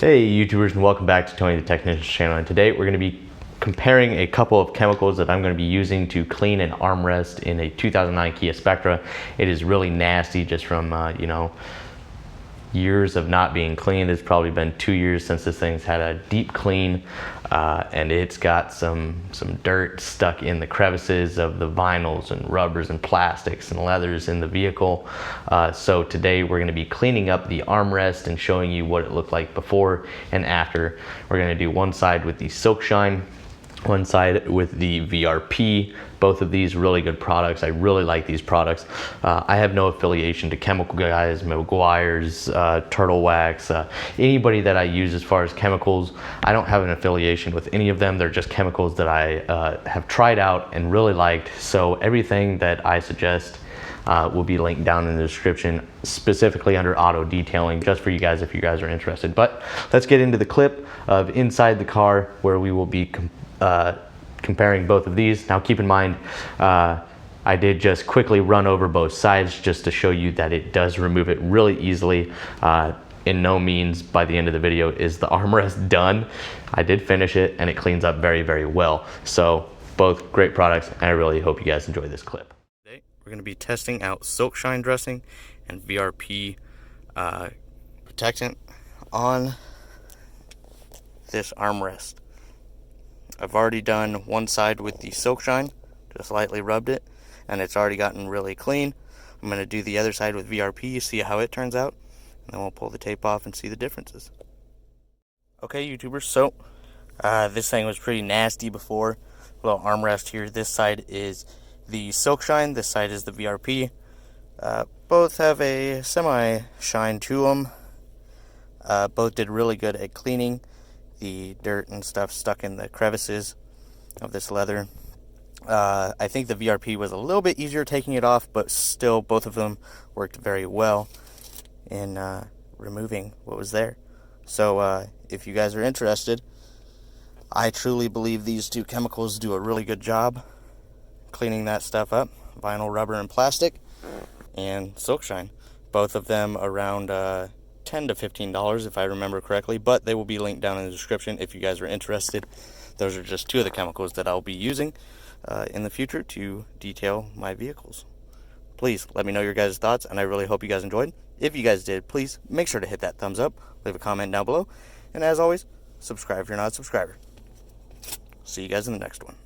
Hey YouTubers, and welcome back to Tony the Technician's channel. And today we're going to be comparing a couple of chemicals that I'm going to be using to clean an armrest in a 2009 Kia Spectra. It is really nasty just from years of not being cleaned. It's probably been 2 years since this thing's had a deep clean, and it's got some dirt stuck in the crevices of the vinyls and rubbers and plastics and leathers in the vehicle. So today we're going to be cleaning up the armrest and showing you what it looked like before and after. We're going to do one side with the Silk Shine, one side with the VRP. Both of these really good products. I really like these products. I have no affiliation to Chemical Guys, Meguiar's, Turtle Wax, anybody that I use as far as chemicals. I don't have an affiliation with any of them. They're just chemicals that I have tried out and really liked. So everything that I suggest will be linked down in the description, specifically under auto detailing, just for you guys if you guys are interested. But let's get into the clip of inside the car where we will be comparing both of these. Now keep in mind, I did just quickly run over both sides just to show you that it does remove it really easily. In no means by the end of the video is the armrest done. I did finish it and it cleans up very, very well. So both great products, and I really hope you guys enjoy this clip. Today we're going to be testing out Silk Shine dressing and VRP protectant on this armrest. I've already done one side with the Silk Shine, just lightly rubbed it, and it's already gotten really clean. I'm going to do the other side with VRP, see how it turns out, and then we'll pull the tape off and see the differences. Okay, YouTubers, so this thing was pretty nasty before. Little armrest here. This side is the Silk Shine, this side is the VRP. Both have a semi-shine to them. Both did really good at cleaning the dirt and stuff stuck in the crevices of this leather. I think the VRP was a little bit easier taking it off, but still both of them worked very well in removing what was there. So if you guys are interested, I truly believe these two chemicals do a really good job cleaning that stuff up. Vinyl, rubber, and plastic, and Silk Shine. Both of them around $10 to $15 if I remember correctly, but they will be linked down in the description if you guys are interested. Those are just two of the chemicals that I'll be using in the future to detail my vehicles. Please let me know your guys' thoughts, and I really hope you guys enjoyed. If you guys did, please make sure to hit that thumbs up, leave a comment down below, and as always, subscribe if you're not a subscriber. See you guys in the next one.